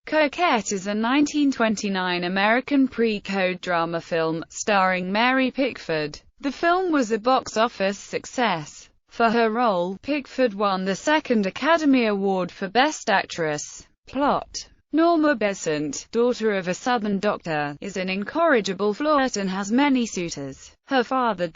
Coquette is a 1929 American pre-code drama film, starring Mary Pickford. The film was a box office success. For her role, Pickford won the second Academy Award for Best Actress. Plot: Norma Besant, daughter of a Southern doctor, is an incorrigible flirt and has many suitors. Her father,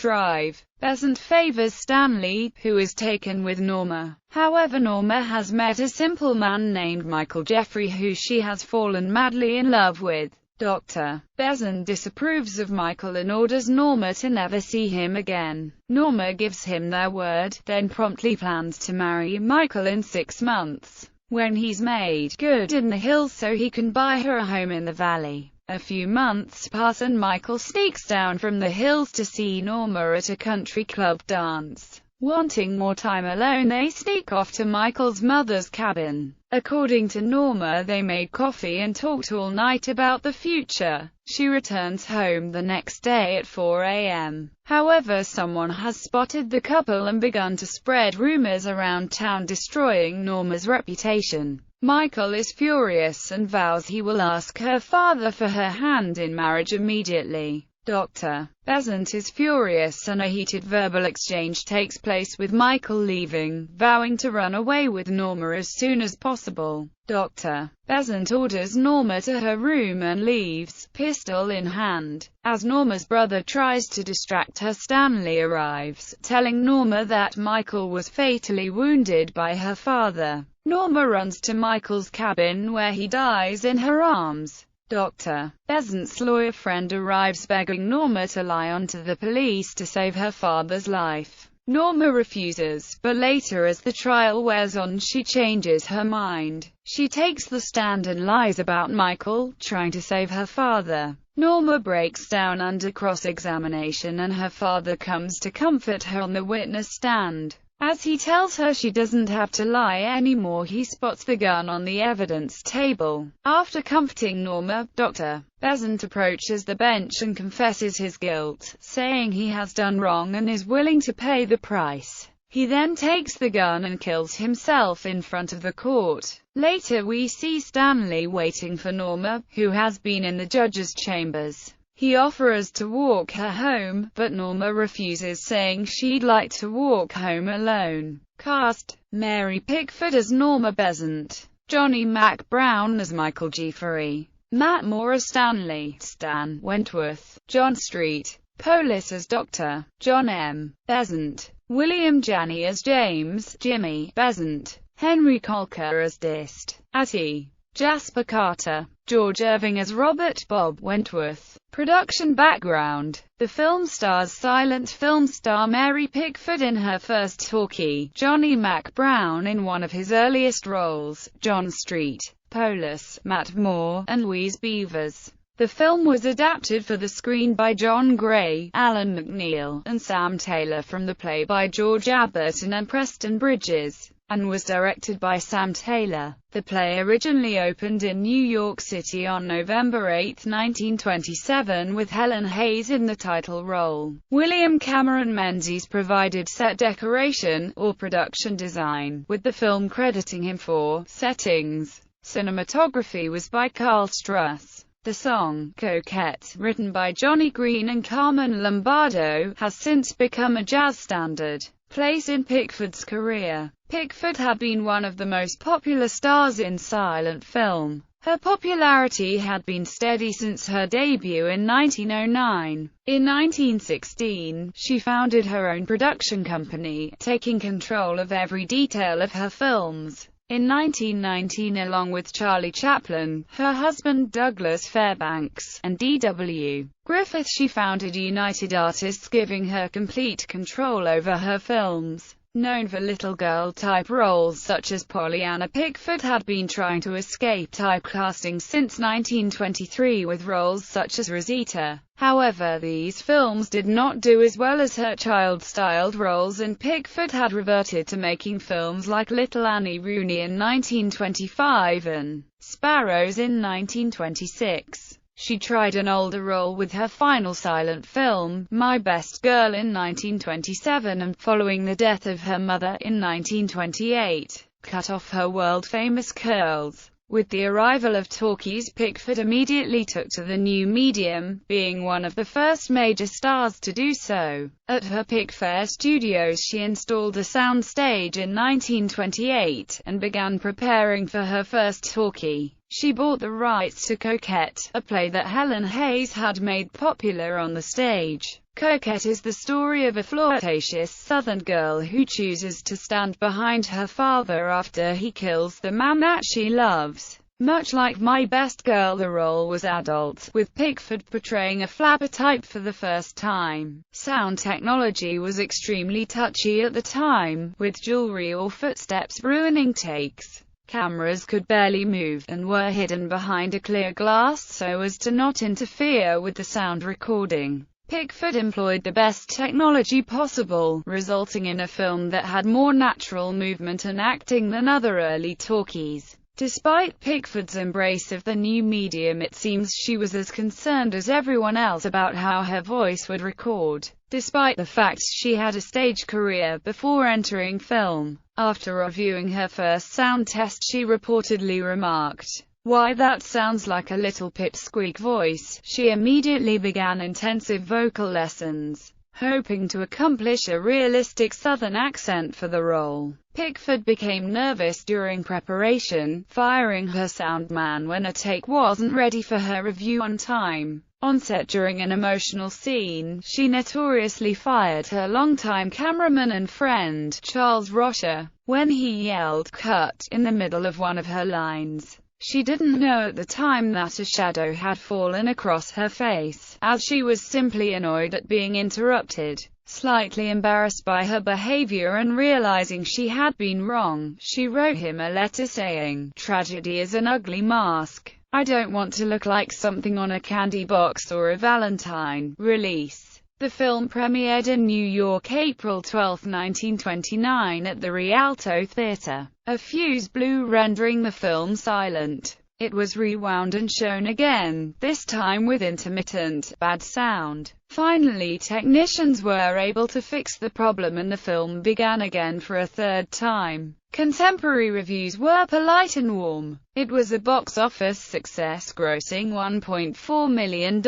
Besant, favors Stanley, who is taken with Norma. However, Norma has met a simple man named Michael Jeffrey who she has fallen madly in love with. Dr. Besant disapproves of Michael and orders Norma to never see him again. Norma gives him their word, then promptly plans to marry Michael in 6 months, when he's made good in the hills so he can buy her a home in the valley. A few months pass and Michael sneaks down from the hills to see Norma at a country club dance. Wanting more time alone, they sneak off to Michael's mother's cabin. According to Norma, they made coffee and talked all night about the future. She returns home the next day at 4 a.m. However, someone has spotted the couple and begun to spread rumors around town, destroying Norma's reputation. Michael is furious and vows he will ask her father for her hand in marriage immediately. Dr. Besant is furious and a heated verbal exchange takes place with Michael leaving, vowing to run away with Norma as soon as possible. Dr. Besant orders Norma to her room and leaves, pistol in hand. As Norma's brother tries to distract her, Stanley arrives, telling Norma that Michael was fatally wounded by her father. Norma runs to Michael's cabin where he dies in her arms. Dr. Besant's lawyer friend arrives begging Norma to lie on to the police to save her father's life. Norma refuses, but later as the trial wears on she changes her mind. She takes the stand and lies about Michael trying to save her father. Norma breaks down under cross-examination and her father comes to comfort her on the witness stand. As he tells her she doesn't have to lie anymore, he spots the gun on the evidence table. After comforting Norma, Dr. Besant approaches the bench and confesses his guilt, saying he has done wrong and is willing to pay the price. He then takes the gun and kills himself in front of the court. Later we see Stanley waiting for Norma, who has been in the judge's chambers. He offers to walk her home, but Norma refuses, saying she'd like to walk home alone. Cast: Mary Pickford as Norma Besant, Johnny Mac Brown as Michael Jeffrey, Matt Moore as Stanley, Stan Wentworth, John Street, Polis as Dr. John M. Besant, William Janney as James Jimmy Besant, Henry Colker as Dist, Atty. Jasper Carter, George Irving as Robert Bob Wentworth. Production background: the film stars silent film star Mary Pickford in her first talkie, Johnny Mac Brown in one of his earliest roles, John Street, Polis, Matt Moore, and Louise Beavers. The film was adapted for the screen by John Gray, Alan McNeil, and Sam Taylor from the play by George Aberton and Preston Bridges, and was directed by Sam Taylor. The play originally opened in New York City on November 8, 1927, with Helen Hayes in the title role. William Cameron Menzies provided set decoration, or production design, with the film crediting him for settings. Cinematography was by Carl Struss. The song, Coquette, written by Johnny Green and Carmen Lombardo, has since become a jazz standard. Place in Pickford's career: Pickford had been one of the most popular stars in silent film. Her popularity had been steady since her debut in 1909. In 1916, she founded her own production company, taking control of every detail of her films. In 1919, along with Charlie Chaplin, her husband Douglas Fairbanks, and D.W. Griffith, she founded United Artists, giving her complete control over her films. Known for little girl-type roles such as Pollyanna, Pickford had been trying to escape typecasting since 1923 with roles such as Rosita. However, these films did not do as well as her child-styled roles, and Pickford had reverted to making films like Little Annie Rooney in 1925 and Sparrows in 1926. She tried an older role with her final silent film, My Best Girl, in 1927, and following the death of her mother in 1928, cut off her world-famous curls. With the arrival of talkies, Pickford immediately took to the new medium, being one of the first major stars to do so. At her Pickford studios she installed a sound stage in 1928, and began preparing for her first talkie. She bought the rights to Coquette, a play that Helen Hayes had made popular on the stage. Coquette is the story of a flirtatious Southern girl who chooses to stand behind her father after he kills the man that she loves. Much like My Best Girl, the role was adult, with Pickford portraying a flapper type for the first time. Sound technology was extremely touchy at the time, with jewelry or footsteps ruining takes. Cameras could barely move, and were hidden behind a clear glass so as to not interfere with the sound recording. Pickford employed the best technology possible, resulting in a film that had more natural movement and acting than other early talkies. Despite Pickford's embrace of the new medium, it seems she was as concerned as everyone else about how her voice would record, despite the fact she had a stage career before entering film. After reviewing her first sound test, she reportedly remarked, "Why, that sounds like a little pipsqueak voice." She immediately began intensive vocal lessons, hoping to accomplish a realistic Southern accent for the role. Pickford became nervous during preparation, firing her sound man when a take wasn't ready for her review on time. On set during an emotional scene, she notoriously fired her longtime cameraman and friend, Charles Rocher, when he yelled "cut" in the middle of one of her lines. She didn't know at the time that a shadow had fallen across her face, as she was simply annoyed at being interrupted. Slightly embarrassed by her behavior and realizing she had been wrong, she wrote him a letter saying, "Tragedy is an ugly mask. I don't want to look like something on a candy box or a Valentine." Release. The film premiered in New York April 12, 1929 at the Rialto Theatre. A fuse blew, rendering the film silent. It was rewound and shown again, this time with intermittent, bad sound. Finally, technicians were able to fix the problem and the film began again for a third time. Contemporary reviews were polite and warm. It was a box office success, grossing $1.4 million.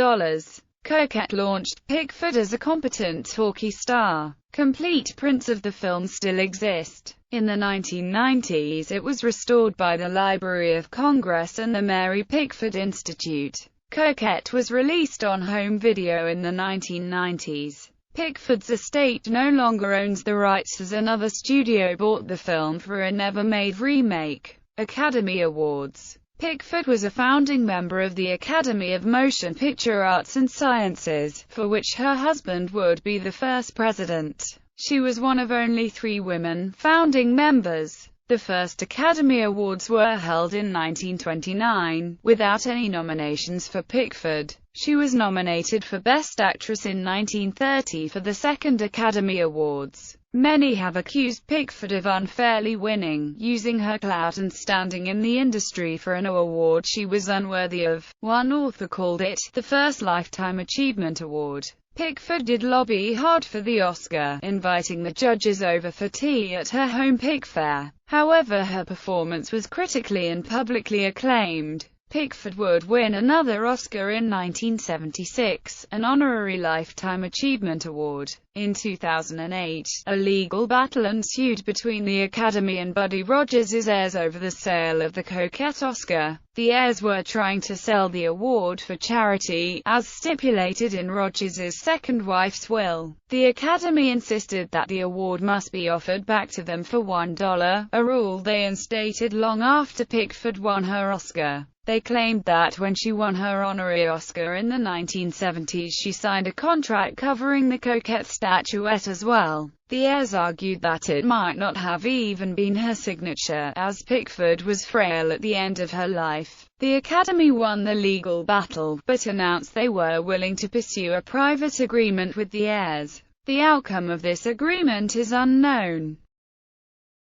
Coquette launched Pickford as a competent talkie star. Complete prints of the film still exist. In the 1990s it was restored by the Library of Congress and the Mary Pickford Institute. Coquette was released on home video in the 1990s. Pickford's estate no longer owns the rights as another studio bought the film for a never-made remake. Academy Awards. Pickford was a founding member of the Academy of Motion Picture Arts and Sciences, for which her husband would be the first president. She was one of only 3 women founding members. The first Academy Awards were held in 1929, without any nominations for Pickford. She was nominated for Best Actress in 1930 for the second Academy Awards. Many have accused Pickford of unfairly winning, using her clout and standing in the industry for an award she was unworthy of. One author called it the first Lifetime Achievement Award. Pickford did lobby hard for the Oscar, inviting the judges over for tea at her home Pickfair. However, her performance was critically and publicly acclaimed. Pickford would win another Oscar in 1976, an honorary Lifetime Achievement Award. In 2008, a legal battle ensued between the Academy and Buddy Rogers' heirs over the sale of the Coquette Oscar. The heirs were trying to sell the award for charity, as stipulated in Rogers' second wife's will. The Academy insisted that the award must be offered back to them for $1, a rule they instated long after Pickford won her Oscar. They claimed that when she won her honorary Oscar in the 1970s, she signed a contract covering the Coquette statuette as well. The heirs argued that it might not have even been her signature, as Pickford was frail at the end of her life. The Academy won the legal battle, but announced they were willing to pursue a private agreement with the heirs. The outcome of this agreement is unknown.